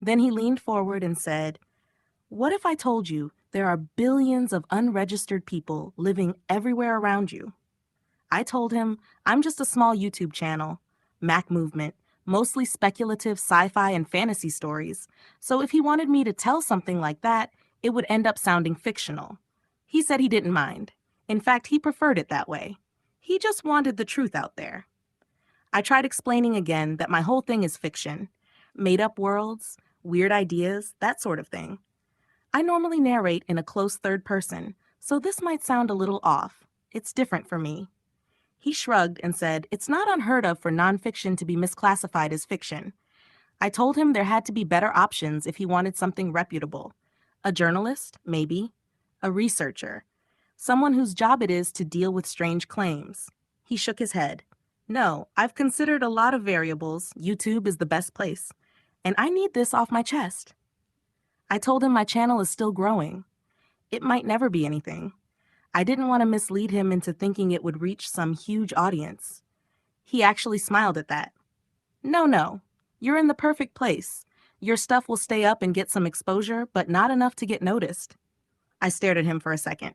Then he leaned forward and said, "What if I told you there are billions of unregistered people living everywhere around you?" I told him, "I'm just a small YouTube channel, Mac Movement, mostly speculative sci-fi and fantasy stories, so if he wanted me to tell something like that, it would end up sounding fictional." He said he didn't mind. In fact, he preferred it that way. He just wanted the truth out there. I tried explaining again that my whole thing is fiction, made-up worlds, weird ideas, that sort of thing. I normally narrate in a close third person, so this might sound a little off. It's different for me. He shrugged and said it's not unheard of for nonfiction to be misclassified as fiction. I told him there had to be better options if he wanted something reputable. A journalist, maybe. A researcher. Someone whose job it is to deal with strange claims. He shook his head. "No, I've considered a lot of variables. YouTube is the best place. And I need this off my chest." I told him my channel is still growing. It might never be anything. I didn't want to mislead him into thinking it would reach some huge audience. He actually smiled at that. No, you're in the perfect place. Your stuff will stay up and get some exposure, but not enough to get noticed." I stared at him for a second.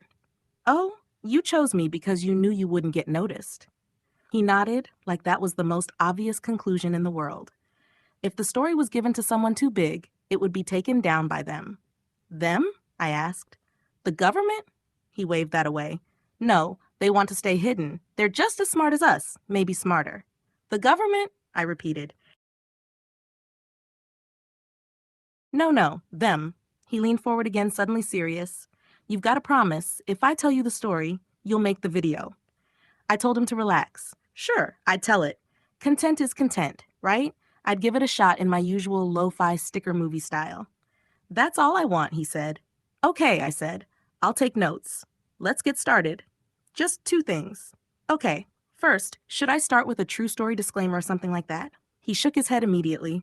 "Oh, you chose me because you knew you wouldn't get noticed." He nodded, like that was the most obvious conclusion in the world. If the story was given to someone too big, it would be taken down by them. "Them?" I asked. "The government?" He waved that away. "No, they want to stay hidden. They're just as smart as us, maybe smarter." "The government?" I repeated. No, them." He leaned forward again, suddenly serious. "You've got to promise, if I tell you the story, you'll make the video." I told him to relax. Sure, I'd tell it. Content is content, right? I'd give it a shot in my usual lo-fi sticker movie style. "That's all I want," he said. "Okay," I said. "I'll take notes. Let's get started. Just 2 things. Okay, first, should I start with a true story disclaimer or something like that?" He shook his head immediately.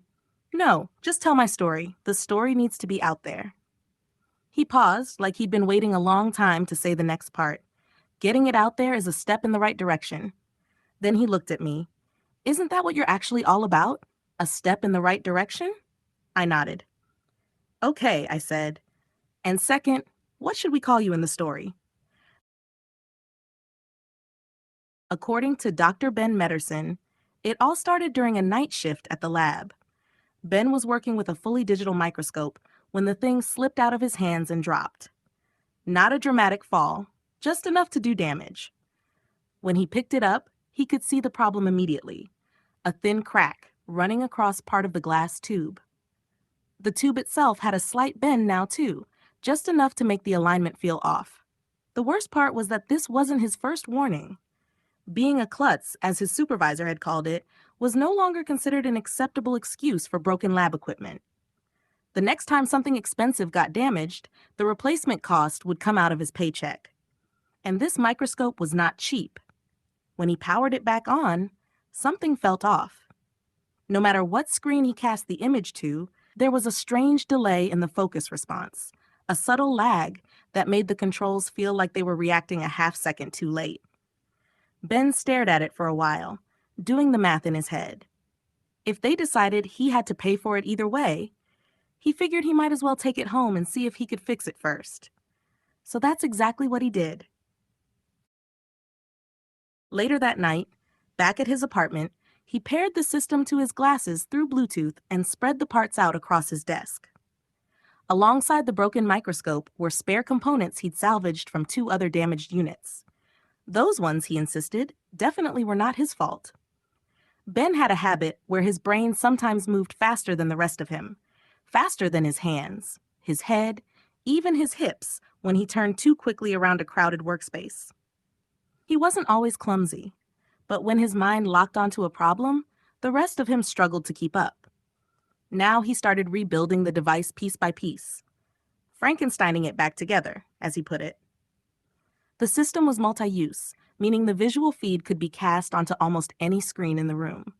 "No, just tell my story. The story needs to be out there." He paused, like he'd been waiting a long time to say the next part. Getting it out there is a step in the right direction. Then he looked at me. "Isn't that what you're actually all about? A step in the right direction?" I nodded. "Okay," I said. "And second, what should we call you in the story?" According to Dr. Ben Mederson, it all started during a night shift at the lab. Ben was working with a fully digital microscope when the thing slipped out of his hands and dropped. Not a dramatic fall, just enough to do damage. When he picked it up, he could see the problem immediately. A thin crack running across part of the glass tube. The tube itself had a slight bend now too, just enough to make the alignment feel off. The worst part was that this wasn't his first warning. Being a klutz, as his supervisor had called it, was no longer considered an acceptable excuse for broken lab equipment. The next time something expensive got damaged, the replacement cost would come out of his paycheck. And this microscope was not cheap. When he powered it back on, something felt off. No matter what screen he cast the image to, there was a strange delay in the focus response, a subtle lag that made the controls feel like they were reacting a half-second too late. Ben stared at it for a while, doing the math in his head. If they decided he had to pay for it either way, he figured he might as well take it home and see if he could fix it first. So that's exactly what he did. Later that night, back at his apartment, he paired the system to his glasses through Bluetooth and spread the parts out across his desk. Alongside the broken microscope were spare components he'd salvaged from 2 other damaged units. Those ones, he insisted, definitely were not his fault. Ben had a habit where his brain sometimes moved faster than the rest of him, faster than his hands, his head, even his hips when he turned too quickly around a crowded workspace. He wasn't always clumsy, but when his mind locked onto a problem, the rest of him struggled to keep up. Now he started rebuilding the device piece by piece, Frankensteining it back together, as he put it. The system was multi-use, meaning the visual feed could be cast onto almost any screen in the room.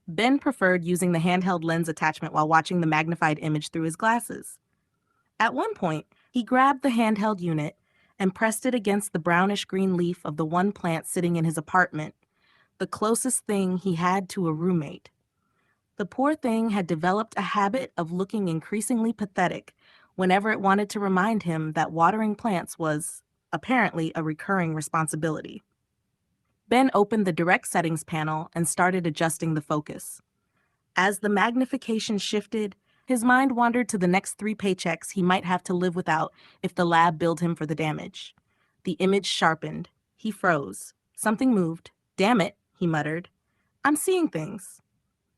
Ben preferred using the handheld lens attachment while watching the magnified image through his glasses. At one point, he grabbed the handheld unit and pressed it against the brownish-green leaf of the one plant sitting in his apartment, the closest thing he had to a roommate. The poor thing had developed a habit of looking increasingly pathetic whenever it wanted to remind him that watering plants was, apparently, a recurring responsibility. Ben opened the direct settings panel and started adjusting the focus. As the magnification shifted, his mind wandered to the next 3 paychecks he might have to live without if the lab billed him for the damage. The image sharpened. He froze. Something moved. "Damn it," he muttered. "I'm seeing things."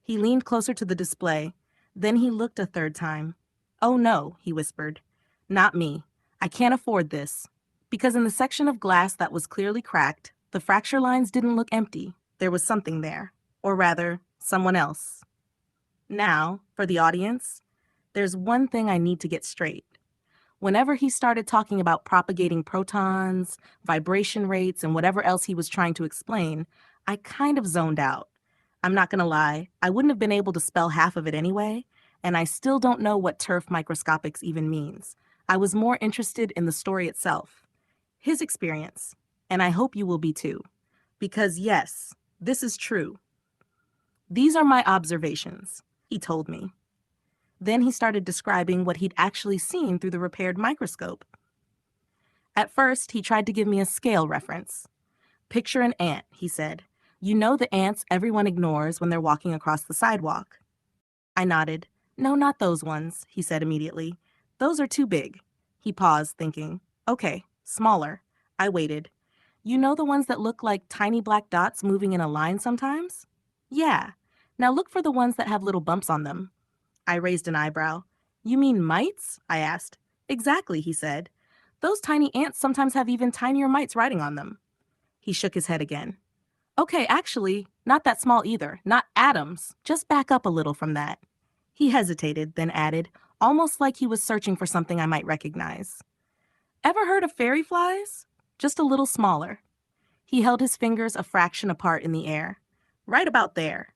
He leaned closer to the display. Then he looked a third time. "Oh no," he whispered. "Not me. I can't afford this." Because in the section of glass that was clearly cracked, the fracture lines didn't look empty. There was something there. Or rather, someone else. Now, for the audience, there's one thing I need to get straight. Whenever he started talking about propagating protons, vibration rates, and whatever else he was trying to explain, I kind of zoned out. I'm not gonna lie, I wouldn't have been able to spell half of it anyway, and I still don't know what turf microscopics even means. I was more interested in the story itself, his experience, and I hope you will be too. Because yes, this is true. "These are my observations," he told me. Then he started describing what he'd actually seen through the repaired microscope. At first, he tried to give me a scale reference. "Picture an ant," he said. "You know the ants everyone ignores when they're walking across the sidewalk." I nodded. "No, not those ones," he said immediately. "Those are too big." He paused, thinking. "Okay, smaller." I waited. "You know the ones that look like tiny black dots moving in a line sometimes?" "Yeah. Now look for the ones that have little bumps on them." I raised an eyebrow. "You mean mites?" I asked. "Exactly," he said. "Those tiny ants sometimes have even tinier mites riding on them." He shook his head again. "Okay, actually, not that small either. Not atoms. Just back up a little from that." He hesitated, then added, almost like he was searching for something I might recognize. "Ever heard of fairy flies? Just a little smaller." He held his fingers a fraction apart in the air. "Right about there."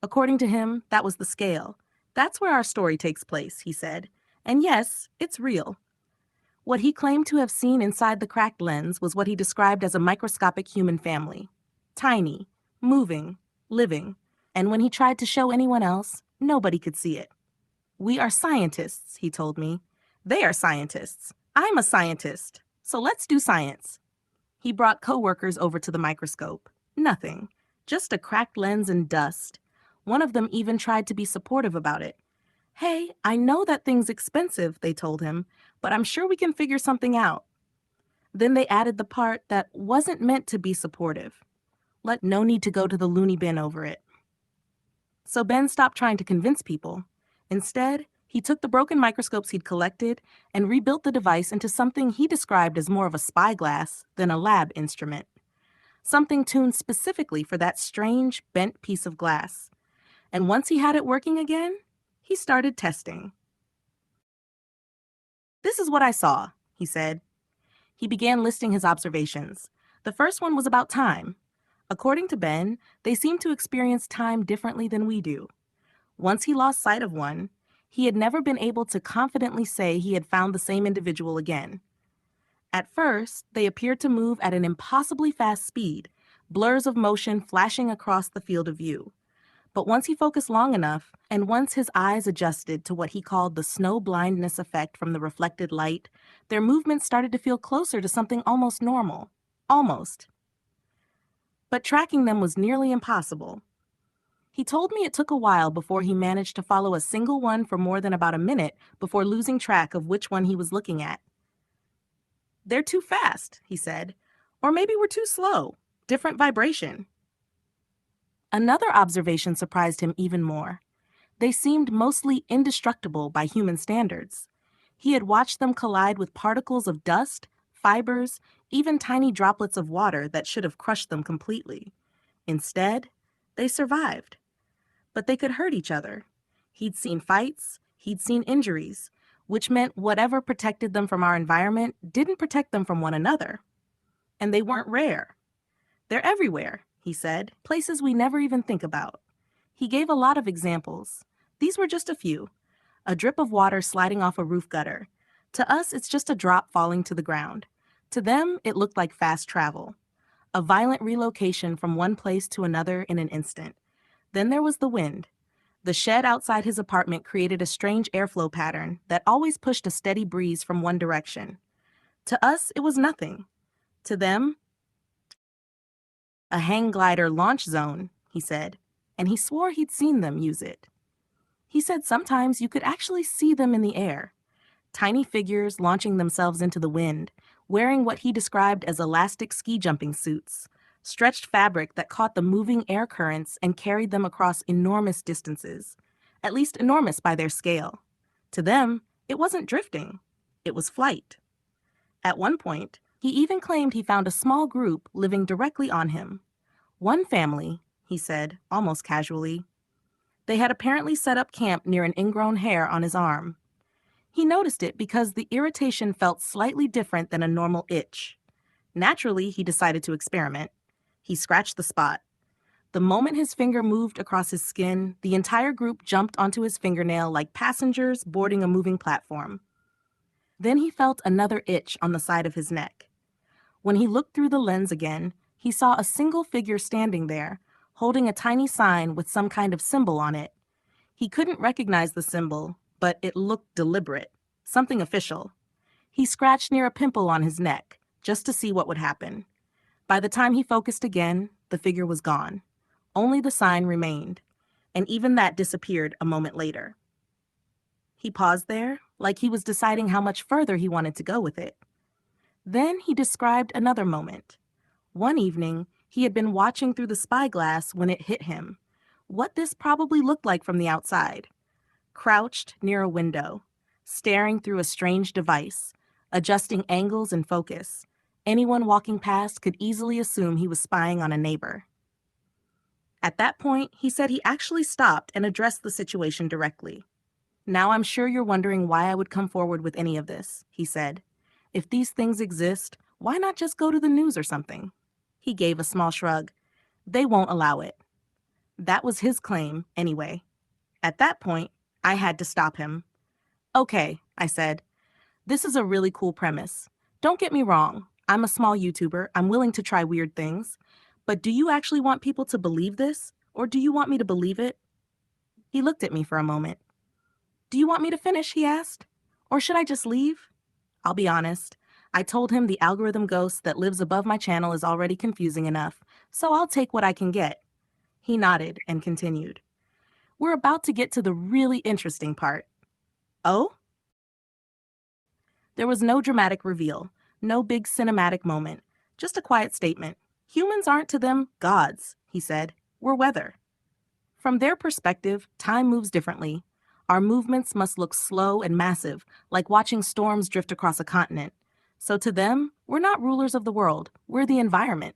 According to him, that was the scale. "That's where our story takes place," he said. "And yes, it's real." What he claimed to have seen inside the cracked lens was what he described as a microscopic human family. Tiny, moving, living. And when he tried to show anyone else, nobody could see it. "We are scientists," he told me. "They are scientists. I'm a scientist. So let's do science." He brought coworkers over to the microscope. Nothing. Just a cracked lens and dust. One of them even tried to be supportive about it. "Hey, I know that thing's expensive," they told him, "but I'm sure we can figure something out." Then they added the part that wasn't meant to be supportive. No need to go to the loony bin over it. So Ben stopped trying to convince people. Instead, he took the broken microscopes he'd collected and rebuilt the device into something he described as more of a spyglass than a lab instrument. Something tuned specifically for that strange, bent piece of glass. And once he had it working again, he started testing. "This is what I saw," he said. He began listing his observations. The first one was about time. According to Ben, they seemed to experience time differently than we do. Once he lost sight of one, he had never been able to confidently say he had found the same individual again. At first, they appeared to move at an impossibly fast speed, blurs of motion flashing across the field of view. But once he focused long enough, and once his eyes adjusted to what he called the snow blindness effect from the reflected light, their movements started to feel closer to something almost normal. Almost. But tracking them was nearly impossible. He told me it took a while before he managed to follow a single one for more than about a minute before losing track of which one he was looking at. "They're too fast," he said. "Or maybe we're too slow. Different vibration." Another observation surprised him even more. They seemed mostly indestructible by human standards. He had watched them collide with particles of dust, fibers, even tiny droplets of water that should have crushed them completely. Instead, they survived. But they could hurt each other. He'd seen fights, he'd seen injuries, which meant whatever protected them from our environment didn't protect them from one another. And they weren't rare. "They're everywhere," he said, "places we never even think about." He gave a lot of examples. These were just a few. A drip of water sliding off a roof gutter. To us, it's just a drop falling to the ground. To them, it looked like fast travel. A violent relocation from one place to another in an instant. Then there was the wind. The shed outside his apartment created a strange airflow pattern that always pushed a steady breeze from one direction. To us, it was nothing. To them, a hang glider launch zone, he said, and he swore he'd seen them use it. He said sometimes you could actually see them in the air, tiny figures launching themselves into the wind, wearing what he described as elastic ski jumping suits, stretched fabric that caught the moving air currents and carried them across enormous distances, at least enormous by their scale. To them, it wasn't drifting, it was flight. At one point, he even claimed he found a small group living directly on him. One family, he said, almost casually. They had apparently set up camp near an ingrown hair on his arm. He noticed it because the irritation felt slightly different than a normal itch. Naturally, he decided to experiment. He scratched the spot. The moment his finger moved across his skin, the entire group jumped onto his fingernail like passengers boarding a moving platform. Then he felt another itch on the side of his neck. When he looked through the lens again, he saw a single figure standing there, holding a tiny sign with some kind of symbol on it. He couldn't recognize the symbol, but it looked deliberate, something official. He scratched near a pimple on his neck, just to see what would happen. By the time he focused again, the figure was gone. Only the sign remained, and even that disappeared a moment later. He paused there, like he was deciding how much further he wanted to go with it. Then he described another moment. One evening, he had been watching through the spyglass when it hit him. What this probably looked like from the outside. Crouched near a window, staring through a strange device, adjusting angles and focus. Anyone walking past could easily assume he was spying on a neighbor. At that point, he said he actually stopped and addressed the situation directly. "Now I'm sure you're wondering why I would come forward with any of this," he said. "If these things exist, why not just go to the news or something?" He gave a small shrug. "They won't allow it." That was his claim, anyway. At that point, I had to stop him. "Okay," I said. "This is a really cool premise. Don't get me wrong. I'm a small YouTuber. I'm willing to try weird things. But do you actually want people to believe this? Or do you want me to believe it?" He looked at me for a moment. "Do you want me to finish?" he asked. "Or should I just leave?" I'll be honest. I told him the algorithm ghost that lives above my channel is already confusing enough, so I'll take what I can get. He nodded and continued. "We're about to get to the really interesting part." "Oh?" There was no dramatic reveal, no big cinematic moment, just a quiet statement. "Humans aren't to them gods," he said. "We're weather." From their perspective, time moves differently. Our movements must look slow and massive, like watching storms drift across a continent. So to them, we're not rulers of the world, we're the environment.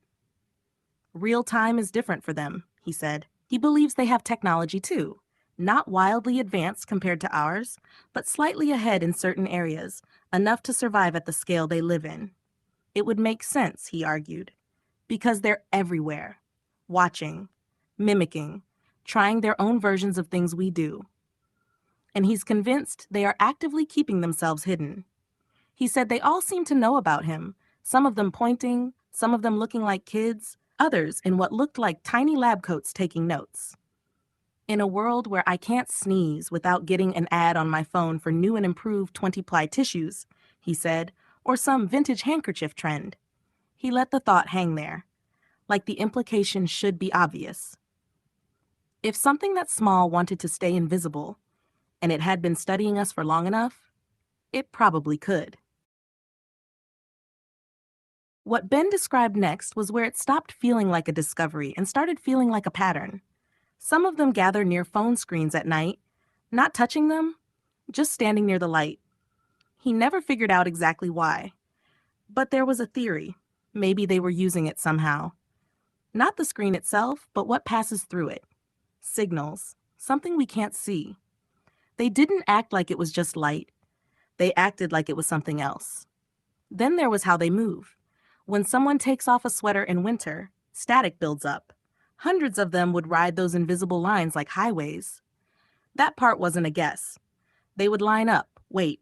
Real time is different for them, he said. He believes they have technology too. Not wildly advanced compared to ours, but slightly ahead in certain areas, enough to survive at the scale they live in. It would make sense, he argued, because they're everywhere, watching, mimicking, trying their own versions of things we do. And he's convinced they are actively keeping themselves hidden. He said they all seem to know about him, some of them pointing, some of them looking like kids, others in what looked like tiny lab coats taking notes. "In a world where I can't sneeze without getting an ad on my phone for new and improved 20-ply tissues," he said, "or some vintage handkerchief trend." He let the thought hang there, like the implication should be obvious. If something that small wanted to stay invisible, and it had been studying us for long enough, it probably could. What Ben described next was where it stopped feeling like a discovery and started feeling like a pattern. Some of them gather near phone screens at night, not touching them, just standing near the light. He never figured out exactly why. But there was a theory. Maybe they were using it somehow. Not the screen itself, but what passes through it. Signals, something we can't see. They didn't act like it was just light. They acted like it was something else. Then there was how they move. When someone takes off a sweater in winter, static builds up. Hundreds of them would ride those invisible lines like highways. That part wasn't a guess. They would line up, wait,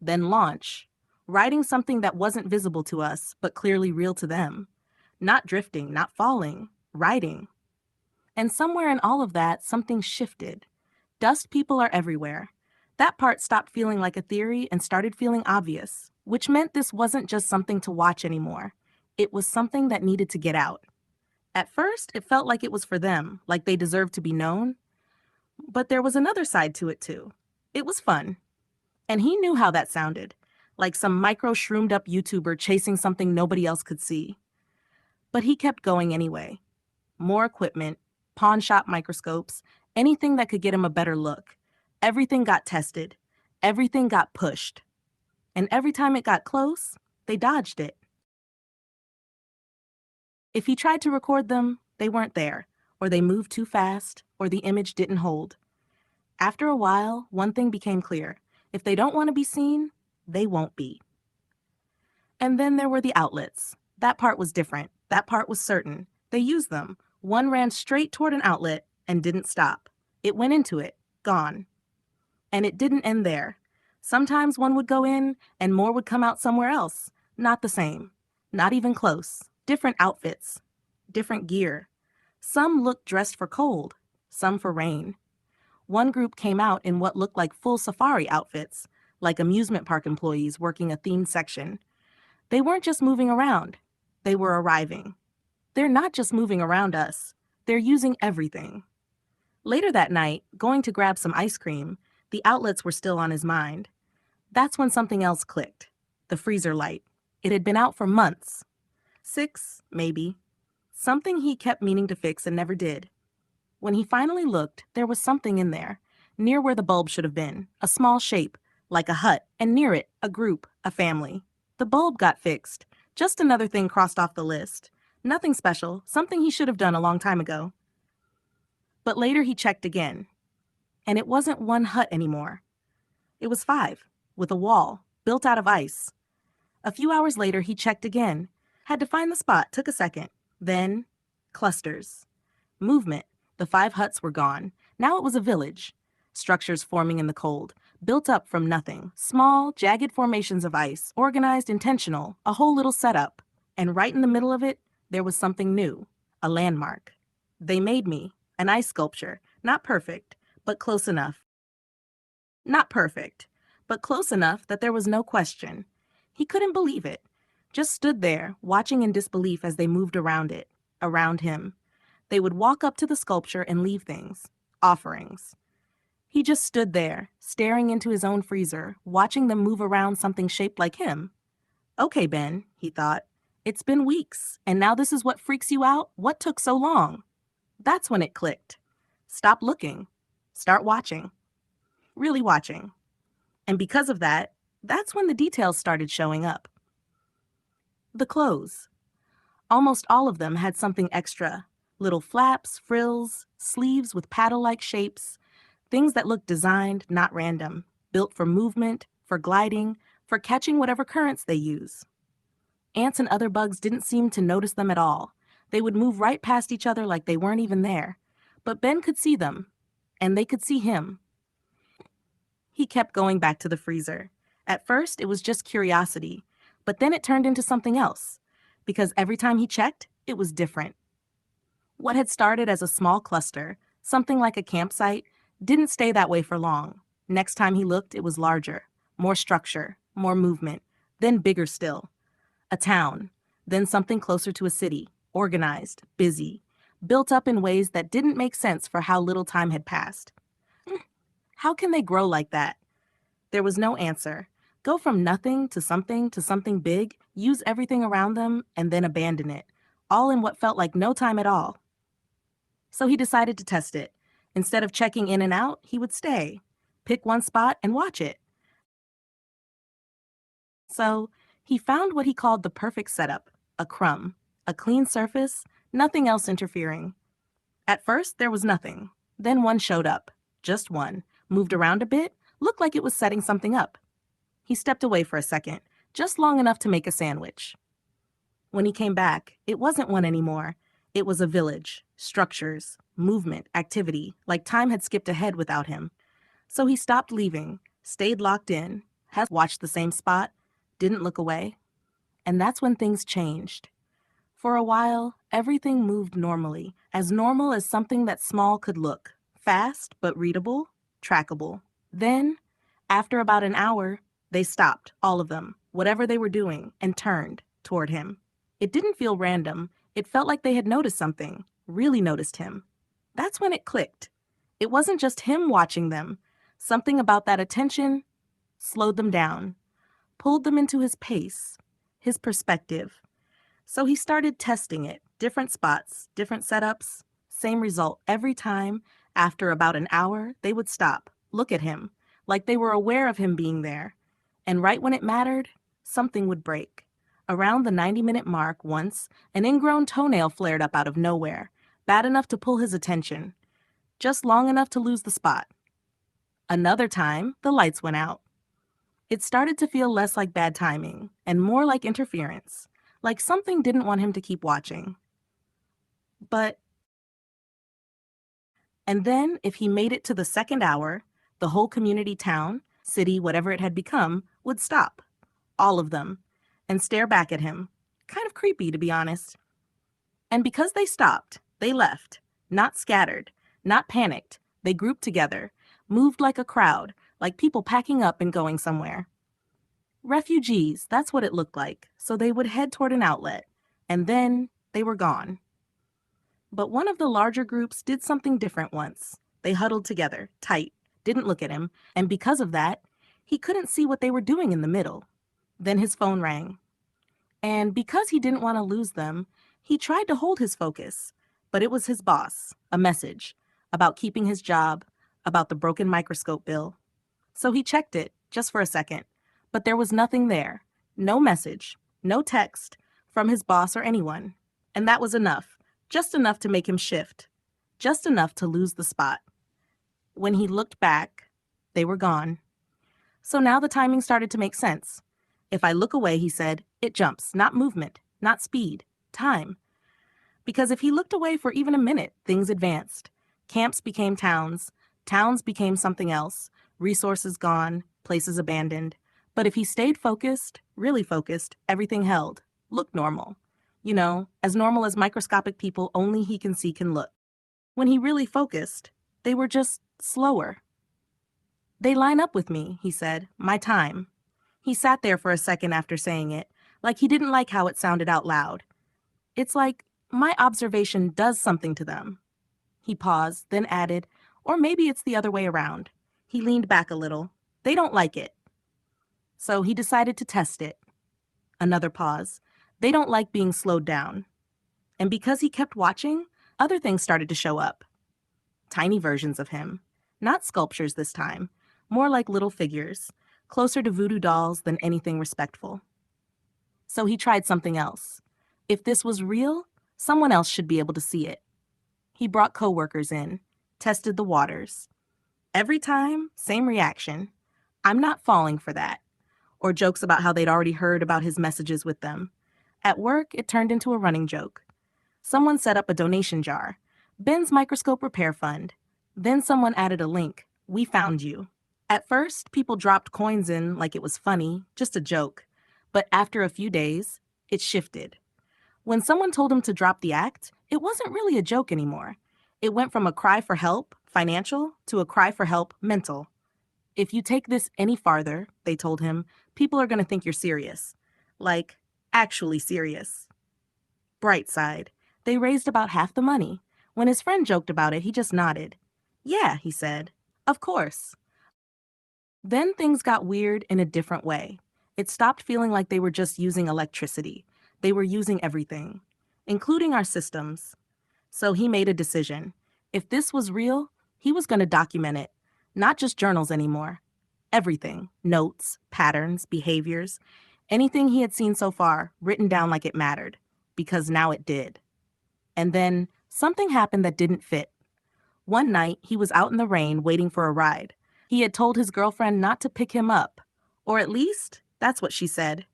then launch, riding something that wasn't visible to us, but clearly real to them. Not drifting, not falling, riding. And somewhere in all of that, something shifted. Dust people are everywhere. That part stopped feeling like a theory and started feeling obvious, which meant this wasn't just something to watch anymore. It was something that needed to get out. At first, it felt like it was for them, like they deserved to be known. But there was another side to it, too. It was fun. And he knew how that sounded, like some micro-shroomed up YouTuber chasing something nobody else could see. But he kept going anyway. More equipment, pawn shop microscopes, anything that could get him a better look. Everything got tested. Everything got pushed. And every time it got close, they dodged it. If he tried to record them, they weren't there, or they moved too fast, or the image didn't hold. After a while, one thing became clear. If they don't want to be seen, they won't be. And then there were the outlets. That part was different. That part was certain. They used them. One ran straight toward an outlet and didn't stop. It went into it, gone. And it didn't end there. Sometimes one would go in and more would come out somewhere else. Not the same. Not even close. Different outfits. Different gear. Some looked dressed for cold. Some for rain. One group came out in what looked like full safari outfits, like amusement park employees working a themed section. They weren't just moving around. They were arriving. They're not just moving around us. They're using everything. Later that night, going to grab some ice cream, the outlets were still on his mind. That's when something else clicked. The freezer light. It had been out for months. 6, maybe. Something he kept meaning to fix and never did. When he finally looked, there was something in there, near where the bulb should have been, a small shape, like a hut, and near it, a group, a family. The bulb got fixed. Just another thing crossed off the list. Nothing special, something he should have done a long time ago. But later he checked again. And it wasn't one hut anymore. It was 5, with a wall, built out of ice. A few hours later he checked again. Had to find the spot, took a second. Then, clusters. Movement. The 5 huts were gone. Now it was a village. Structures forming in the cold, built up from nothing. Small, jagged formations of ice, organized, intentional, a whole little setup. And right in the middle of it, there was something new, a landmark. They made me, an ice sculpture, not perfect, but close enough. Not perfect, but close enough that there was no question. He couldn't believe it. Just stood there, watching in disbelief as they moved around it, around him. They would walk up to the sculpture and leave things, offerings. He just stood there, staring into his own freezer, watching them move around something shaped like him. Okay, Ben, he thought. It's been weeks, and now this is what freaks you out? What took so long? That's when it clicked. Stop looking. Start watching. Really watching. And because of that, that's when the details started showing up. The clothes. Almost all of them had something extra. Little flaps, frills, sleeves with paddle-like shapes, things that looked designed, not random, built for movement, for gliding, for catching whatever currents they use. Ants and other bugs didn't seem to notice them at all. They would move right past each other like they weren't even there. But Ben could see them, and they could see him. He kept going back to the freezer. At first, it was just curiosity, but then it turned into something else, because every time he checked, it was different. What had started as a small cluster, something like a campsite, didn't stay that way for long. Next time he looked, it was larger, more structure, more movement, then bigger still. A town, then something closer to a city, organized, busy, built up in ways that didn't make sense for how little time had passed. How can they grow like that? There was no answer. Go from nothing to something big, use everything around them, and then abandon it, all in what felt like no time at all. So he decided to test it. Instead of checking in and out, he would stay, pick one spot and watch it. So he found what he called the perfect setup, a crumb, a clean surface, nothing else interfering. At first, there was nothing. Then one showed up, just one, moved around a bit, looked like it was setting something up. He stepped away for a second, just long enough to make a sandwich. When he came back, it wasn't one anymore. It was a village, structures, movement, activity, like time had skipped ahead without him. So he stopped leaving, stayed locked in, has watched the same spot, didn't look away. And that's when things changed. For a while, everything moved normally, as normal as something that small could look. Fast, but readable. trackable. Then, after about an hour, they stopped, all of them, whatever they were doing, and turned toward him. It didn't feel random. It felt like they had noticed something, really noticed him. That's when it clicked. It wasn't just him watching them. Something about that attention slowed them down, pulled them into his pace, his perspective. So he started testing it, different spots, different setups, same result every time. After about an hour, they would stop, look at him, like they were aware of him being there. And right when it mattered, something would break. Around the 90-minute mark once, an ingrown toenail flared up out of nowhere, bad enough to pull his attention, just long enough to lose the spot. Another time, the lights went out. It started to feel less like bad timing and more like interference, like something didn't want him to keep watching. And then, if he made it to the second hour, the whole community, town, city, whatever it had become, would stop, all of them, and stare back at him. Kind of creepy, to be honest. And because they stopped, they left, not scattered, not panicked. They grouped together, moved like a crowd, like people packing up and going somewhere. Refugees, that's what it looked like, so they would head toward an outlet, and then they were gone. But one of the larger groups did something different once. They huddled together, tight, didn't look at him, and because of that, he couldn't see what they were doing in the middle. Then his phone rang. And because he didn't want to lose them, he tried to hold his focus. But it was his boss, a message, about keeping his job, about the broken microscope bill. So he checked it, just for a second. But there was nothing there. No message, no text, from his boss or anyone. And that was enough. Just enough to make him shift. Just enough to lose the spot. When he looked back, they were gone. So now the timing started to make sense. If I look away, he said, it jumps, not movement, not speed, time. Because if he looked away for even a minute, things advanced. Camps became towns. Towns became something else. Resources gone, places abandoned. But if he stayed focused, really focused, everything held, looked normal. You know, as normal as microscopic people only he can see can look. When he really focused, they were just slower. They line up with me, he said, my time. He sat there for a second after saying it, like he didn't like how it sounded out loud. It's like my observation does something to them. He paused, then added, or maybe it's the other way around. He leaned back a little. They don't like it. So he decided to test it. Another pause. They don't like being slowed down. And because he kept watching, other things started to show up. Tiny versions of him. Not sculptures this time. More like little figures. Closer to voodoo dolls than anything respectful. So he tried something else. If this was real, someone else should be able to see it. He brought coworkers in. Tested the waters. Every time, same reaction. I'm not falling for that. Or jokes about how they'd already heard about his messages with them. At work, it turned into a running joke. Someone set up a donation jar. Ben's Microscope Repair Fund. Then someone added a link. We found you. At first, people dropped coins in like it was funny, just a joke. But after a few days, it shifted. When someone told him to drop the act, it wasn't really a joke anymore. It went from a cry for help, financial, to a cry for help, mental. If you take this any farther, they told him, people are going to think you're serious. Like, actually serious. Bright side. They raised about half the money. When his friend joked about it, he just nodded. Yeah, he said. Of course. Then things got weird in a different way. It stopped feeling like they were just using electricity. They were using everything, including our systems. So he made a decision. If this was real, he was going to document it. Not just journals anymore. Everything. Notes, patterns, behaviors. Anything he had seen so far, written down like it mattered. Because now it did. And then something happened that didn't fit. One night, he was out in the rain waiting for a ride. He had told his girlfriend not to pick him up. Or at least, that's what she said.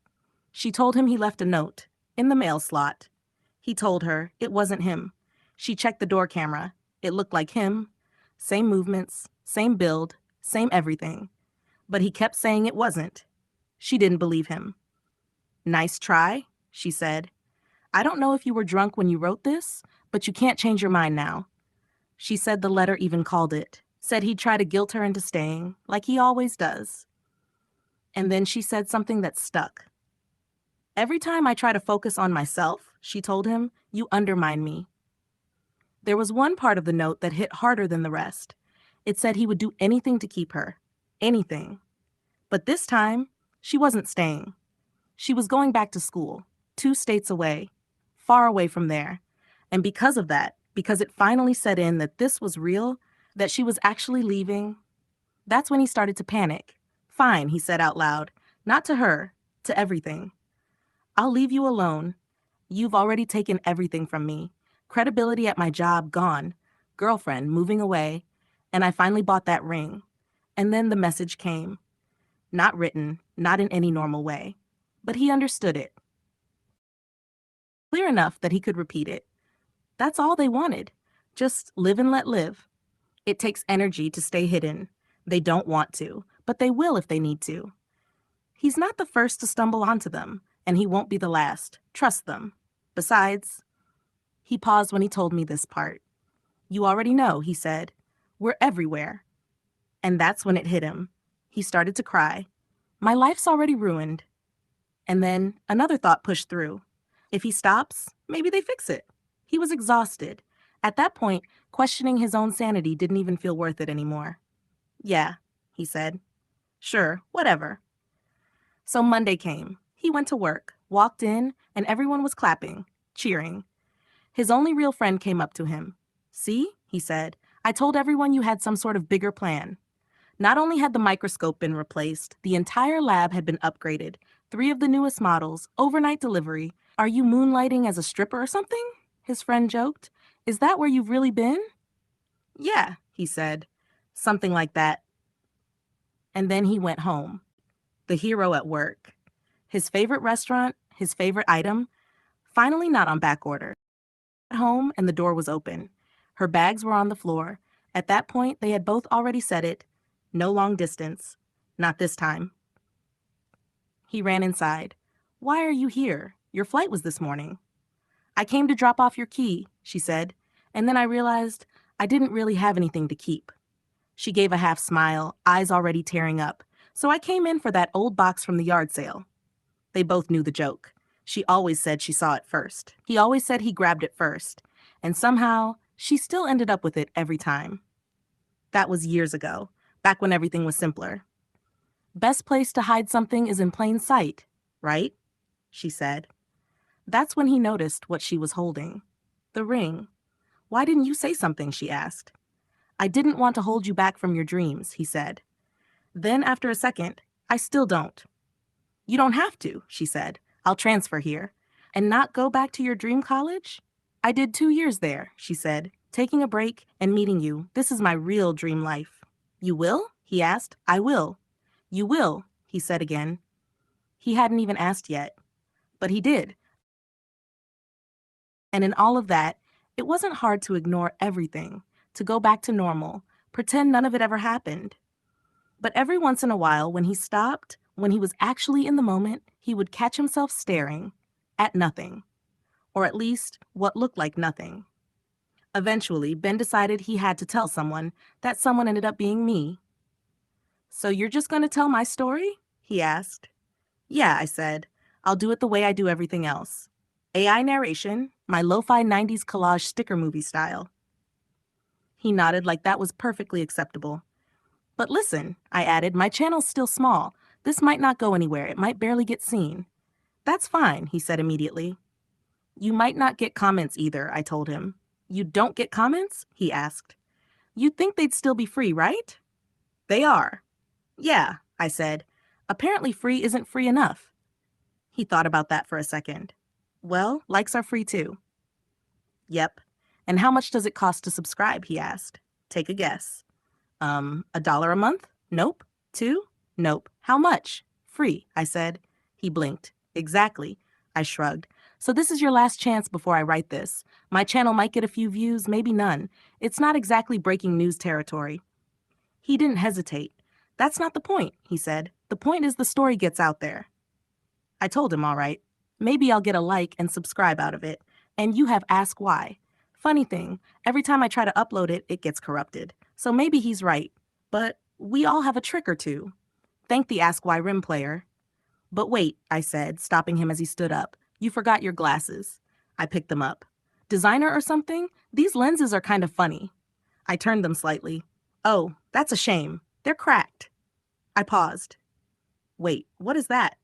She told him he left a note, in the mail slot. He told her it wasn't him. She checked the door camera. It looked like him. Same movements, same build, same everything. But he kept saying it wasn't. She didn't believe him. Nice try, she said. I don't know if you were drunk when you wrote this, but you can't change your mind now. She said the letter even called it Said he'd try to guilt her into staying, like he always does. And then she said something that stuck. "Every time I try to focus on myself," she told him, "you undermine me." There was one part of the note that hit harder than the rest. It said he would do anything to keep her. Anything. But this time, she wasn't staying. She was going back to school, 2 states away, far away from there. And because of that, because it finally set in that this was real, that she was actually leaving, that's when he started to panic. "Fine," he said out loud. "Not to her, to everything. I'll leave you alone. You've already taken everything from me. Credibility at my job gone. Girlfriend moving away. And I finally bought that ring." And then the message came. Not written, not in any normal way. But he understood it. Clear enough that he could repeat it. That's all they wanted. Just live and let live. It takes energy to stay hidden. They don't want to, but they will if they need to. He's not the first to stumble onto them, and he won't be the last. Trust them. Besides, he paused when he told me this part. "You already know," he said. "We're everywhere." And that's when it hit him. He started to cry. My life's already ruined. And then another thought pushed through. If he stops, maybe they fix it. He was exhausted. At that point, questioning his own sanity didn't even feel worth it anymore. "Yeah," he said. "Sure, whatever." So Monday came. He went to work, walked in, and everyone was clapping, cheering. His only real friend came up to him. "See," he said, "I told everyone you had some sort of bigger plan." Not only had the microscope been replaced, the entire lab had been upgraded. 3 of the newest models, overnight delivery. "Are you moonlighting as a stripper or something?" his friend joked. "Is that where you've really been?" "Yeah," he said. "Something like that." And then he went home. The hero at work. His favorite restaurant, his favorite item, finally not on back order. At home, and the door was open. Her bags were on the floor. At that point, they had both already said it. No long distance. Not this time. He ran inside. "Why are you here? Your flight was this morning." "I came to drop off your key," she said, and then I realized I didn't really have anything to keep. She gave a half smile, eyes already tearing up. "So I came in for that old box from the yard sale." They both knew the joke. She always said she saw it first. He always said he grabbed it first. And somehow, she still ended up with it every time. That was years ago, back when everything was simpler. "Best place to hide something is in plain sight, right?" she said. That's when he noticed what she was holding. The ring. "Why didn't you say something?" she asked. "I didn't want to hold you back from your dreams," he said. Then, after a second, "I still don't." "You don't have to," she said. "I'll transfer here." "And not go back to your dream college?" "I did 2 years there," she said. "Taking a break and meeting you. This is my real dream life." "You will?" he asked. "I will." "You will," he said again. He hadn't even asked yet. But he did. And in all of that, it wasn't hard to ignore everything, to go back to normal, pretend none of it ever happened. But every once in a while, when he stopped, when he was actually in the moment, he would catch himself staring at nothing, or at least what looked like nothing. Eventually, Ben decided he had to tell someone. That someone ended up being me. "So you're just going to tell my story?" he asked. "Yeah," I said. "I'll do it the way I do everything else. AI narration, my lo-fi 90s collage sticker movie style." He nodded like that was perfectly acceptable. "But listen," I added, "my channel's still small. This might not go anywhere. It might barely get seen." "That's fine," he said immediately. "You might not get comments either," I told him. "You don't get comments?" he asked. "You'd think they'd still be free, right?" "They are." "Yeah," I said. "Apparently free isn't free enough." He thought about that for a second. "Well, likes are free too." "Yep. And how much does it cost to subscribe?" he asked. "Take a guess." $1 a month? Nope. 2? Nope. How much?" "Free," I said. He blinked. "Exactly." I shrugged. "So this is your last chance before I write this. My channel might get a few views, maybe none. It's not exactly breaking news territory." He didn't hesitate. "That's not the point," he said. "The point is the story gets out there." I told him, all right. Maybe I'll get a like and subscribe out of it. And you have Ask Why. Funny thing, every time I try to upload it, it gets corrupted. So maybe he's right. But we all have a trick or two. Thank the Ask Why Rim player. But wait, I said, stopping him as he stood up. You forgot your glasses. I picked them up. Designer or something? These lenses are kind of funny. I turned them slightly. Oh, that's a shame. They're cracked. I paused. Wait, what is that?